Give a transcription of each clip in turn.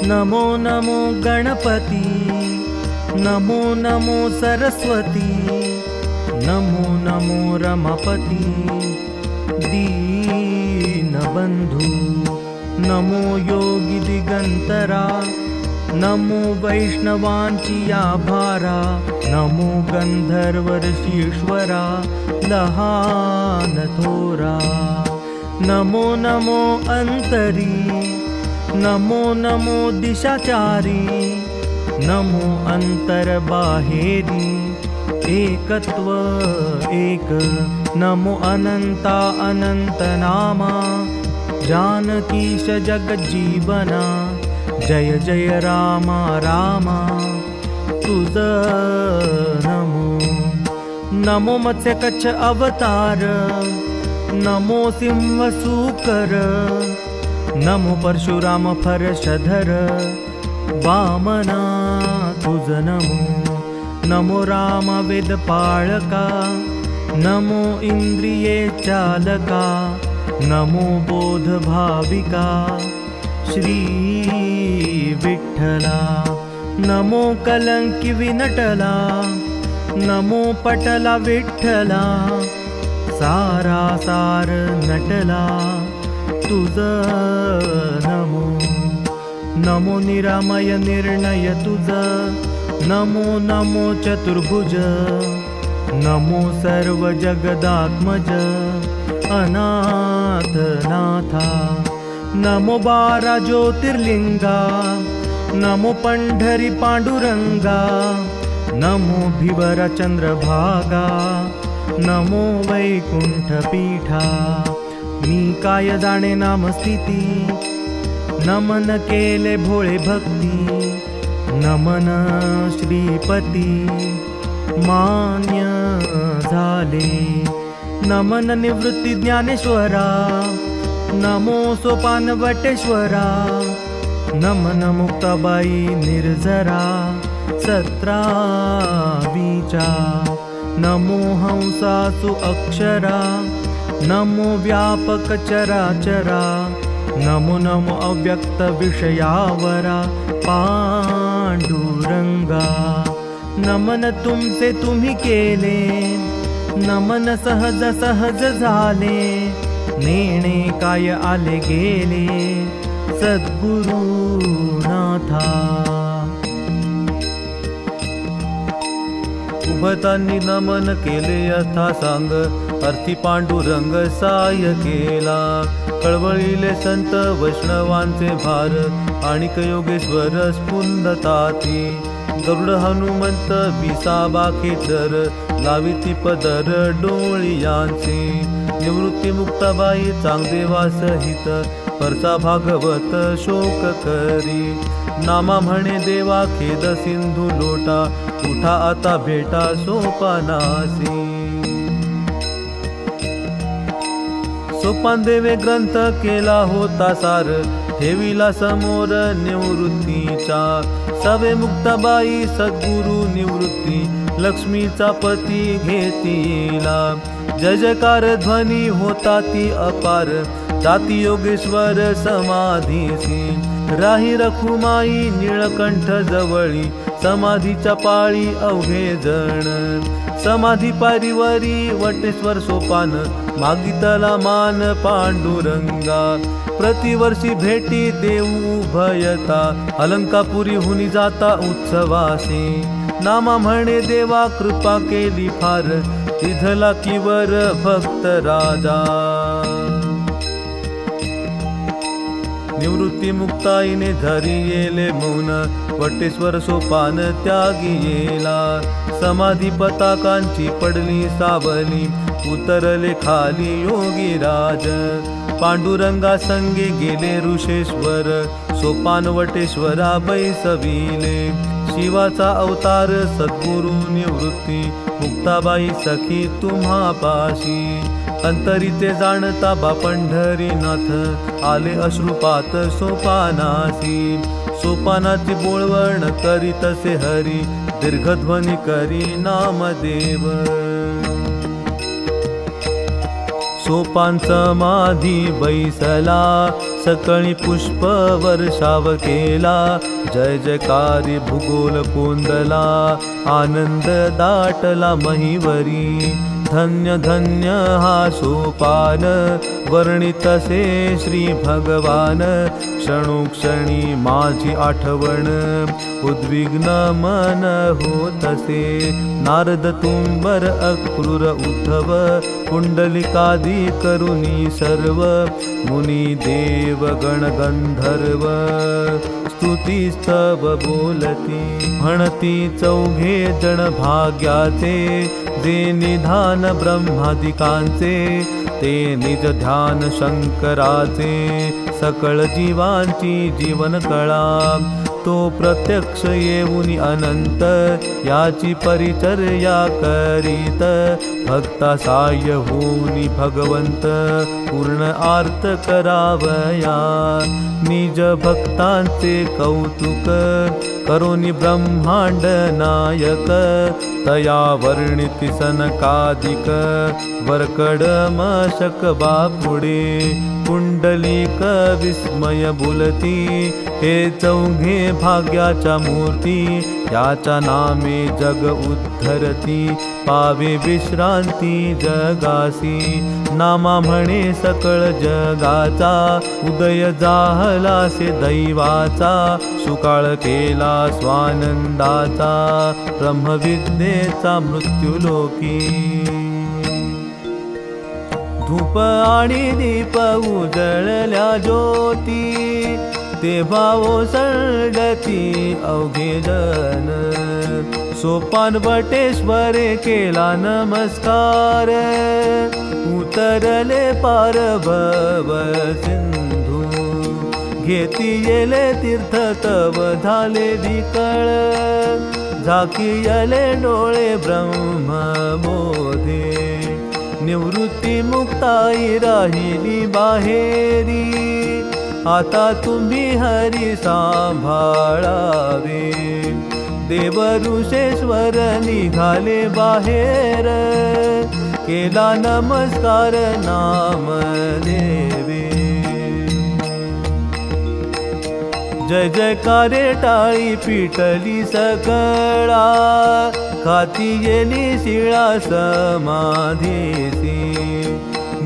नमो नमो गणपती, नमो नमो सरस्वती, नमो नमो रमापती दीनबंधू, नमो योगी दिगंतरा, नमो वैष्णवांची आभारा, नमो गंधर्व ऋषीश्वरा लहान थोरा, नमो नमो अंतरी, नमो नमो दिशाचारी, नमो अंतर बाहेरी एकत्व एक, नमो अनंता अनंत नामा जानकीश जगज्जीवना, जय जय रामा रामा तुझ नमो, नमो मत्स्य कच्छ अवतार, नमो सिंह सूकर, नमो परशुराम फरशधर वामना तुझ नमो, नमो राम वेद पाळका, नमो इंद्रिये चालका, नमो बोध भाविका श्री विठ्ठला, नमो कलंकी विनटला, नमो पटला विठ्ठला सारा सार नटला तुझ नमो, नमो निरामय निर्णय तुझ, नमो नमो चतुर्भुज, नमो सर्व जगदात्मज अनाथनाथा, नमो बारा ज्योतिर्लिंगा, नमो पंढरी पांडुरंगा, नमो भिवरा चंद्रभागा, नमो वैकुंठ पीठा, मी काय जाणे नाम स्थिती, नमन केले भोळे भक्ती, नमन श्रीपती मान्य झाले, नमन निवृत्ती ज्ञानेश्वरा, नमो सोपान वटेश्वरा, नमन मुक्ताबाई निर्जरा 17वीचा, नमो हंसासु अक्षरा, नमो व्यापक चराचरा, नमो नमो अव्यक्त विषयावरा पांडुरंगा, नमन तुमचे तुम्ही केले, नमन सहज सहज झाले, नेणे काय आले गेले सद्गुरुनाथा, उभतांनी नमन केले यथा सांग, अर्थी पांडुरंग साय केला, कळवळीले संत वैष्णवांचे भार, आणिक योगेश्वर स्फुंदताती, गरुड हनुमंत विसाबा खेतर, लाविती पदर डोळियांची, निवृत्ती मुक्ताबाई चांगदेवा सहित, परचा भागवत शोक करी, नामा म्हणे देवा खेद सिंधू लोटा, उठा आता भेटा सोपानासी, सोपान देवे ग्रंथ केला होता सार, ठेविला समोर निवृत्तीचा, सवे मुक्ताबाई सद्गुरु निवृत्ती, लक्ष्मीचा पती घेतीला, जय जयकार ध्वनी होता ती अपार, जाती योगेश्वर समाधीसी, राही रखुमाई निळकंठ जवळी, समाधीच्या पाळी अवघे जण, समाधी पारीवरी वटेश्वर सोपान, मागितला मान पांडुरंगा, प्रतिवर्षी भेटी देऊ उभयता, अलंकापुरी हुनी जाता उत्सवासी, नामा म्हणे देवा कृपा केली फार, तिथला किवर भक्त राजा, निवृत्ती मुक्ताईने धरी येले मौन, वटेश्वर सोपान त्यागी येला, समाधी पताकांची पडली सावली, उतरले खाली योगी राज, पांडुरंगा संगे गेले ऋषेश्वर, सोपान वटेश्वरा बैसविले, शिवाचा अवतार सद्गुरु निवृत्ती, मुक्ताबाई सखी तुम्हा पाशी, अंतरीचे जाणता बा पंढरीनाथ, आले अश्रुपात सोपानासी, सोपानाची बोळवण करी तसे हरी, दीर्घध्वनी करी नामदेव, सोपान समाधी बैसला, सकळी पुष्प वर्षाव केला, जय जयकारी भूगोल कोंदला, आनंद दाटला महिवरी, धन्य धन्य हा सोपान, वर्णितसे श्री भगवान, क्षणोक्षणी माझी आठवण, उद्विग्न मन होतसे, नारद तुंबर अक्रूर उद्धव, कुंडलिकादी करुणी सर्व, मुनी देव गण गंधर्व, स्तुती स्तव बोलती, म्हणती चौघे जण भाग्याचे, जे निधान ब्रह्मादिकांचे, ते निज ध्यान शंकराचे, सकळ जीवांची जीवन कळा, तो प्रत्यक्ष येऊनी अनंत, याची परिचर्या करीत, भक्ता साह्य होऊनी भगवंत, पूर्ण आर्त करावया, निज भक्तांचे कौतुक, करोनी ब्रह्मांड नायक, तया वर्णिती सनकादिक, वरकड मशक बापुडे, कुंडलिक विस्मय बोलती, हे चौघे भाग्याच्या मूर्ती, याच्या नामे जग उद्धरती, पावे विश्रांती जगासी, नामा म्हणे सकळ जगाचा, उदय जाहलासे दैवाचा, सुकाळ केला स्वानंदाचा, ब्रह्मविद्येचा मृत्युलोकी, धूप आणि दीप उजळल्या ज्योती, तेव्हा ओसळती अवघे जन, सोपान वटेश्वरे केला नमस्कार, उतरले पार भव सिंधू, घेती येले तीर्थ तव झाले विकळ, झाकियले डोळे ब्रह्म बोधे, निवृत्ती मुक्ताई राहिली बाहेरी, आता तुम्ही हरी सांभाळावे, देव ऋषेश्वर निघाले बाहेर, केला नमस्कार नाम देवे, जय जयकारे टाळी पिटली सकळा, खाती येली शिळा समाधीसी,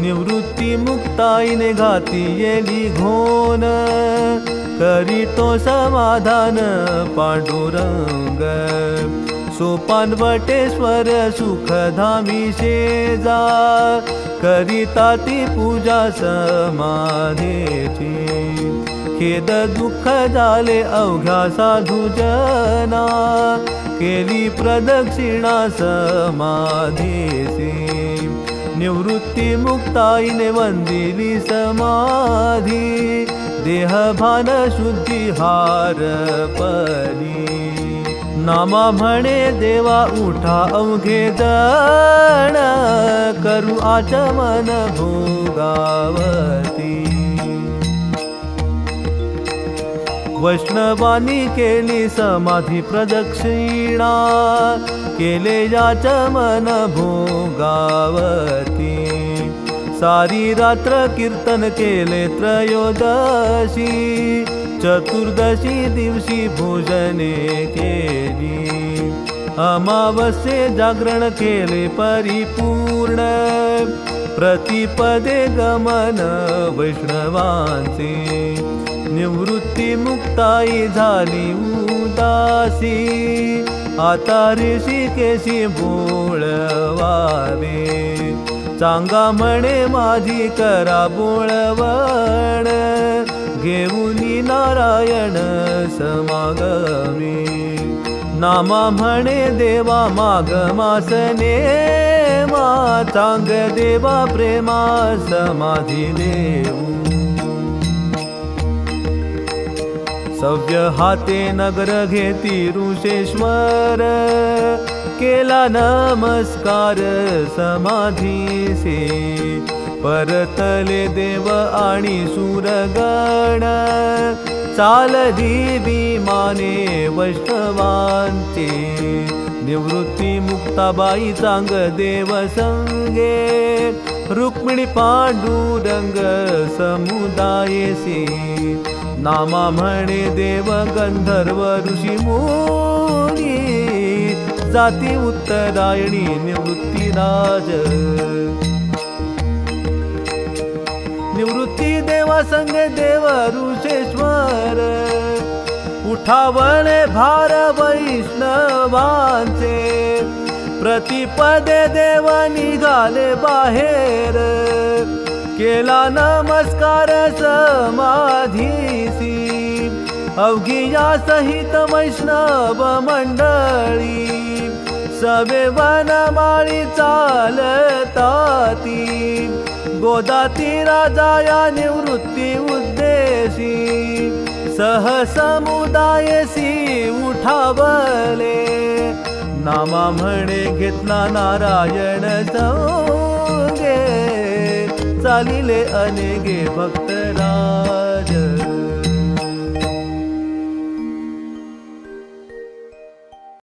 निवृत्ती मुक्ताईने घाती येली घोन, करी तो समाधान पांडुरंग, सोपान वटेश्वर सुखधामी शेजा, करिता ती पूजा समाधीची, खेद दुःख झाले अवघ्या साधुजना, केली प्रदक्षिणा समाधीसी, निवृत्ती मुक्ताईने वंदिली समाधी, देहभान शुद्धी हार पली, नामा म्हणे देवा उठा अवघे जण, करू आचमन भोगावती, वैष्णवानी केली समाधी प्रदक्षिणा, केले याचमन भोगावती, सारी रात्र कीर्तन केले त्रयोदशी, चतुर्दशी दिवशी भोजने केली, अमावस्ये जागरण केले परिपूर्ण, प्रतिपदे गमन वैष्णवांचे, निवृत्ती मुक्ताई झाली उदासी, आता ऋषिकेशी बोळवावे, सांगा म्हणे माझी करा बोळवण, घेऊनी नारायण समागमी, नामा म्हणे देवा माग मासने, सांग देवा प्रेमा समाधी देऊ, सव्य हाते नगर घेती ऋषेश्वर, केला नमस्कार समाधीसे, परतले देव आणि सुरगण, चालली विमाने वैष्णवांचे, निवृत्ती मुक्ताबाई चांग देव संगे, रुक्मिणी पांडुरंग समुदायेसी नामा म्हणे देव गंधर्व ऋषी मुनी जाती उत्तरायणी निवृत्ती राज निवृत्ती देवा संग देव ऋषेश्वर उठावले भार वैष्णवांचे प्रतिपदे देव निघाले बाहेर केला नमस्कार समाधीसी अवघिया सहित वैष्णव मंडळी सवे वनमाळी चालताती गोदाती राजाया निवृत्ती उद्देशी सहसमुदायसी उठावले नामा म्हणे घेतला नारायण संगे चालिले अनेके भक्त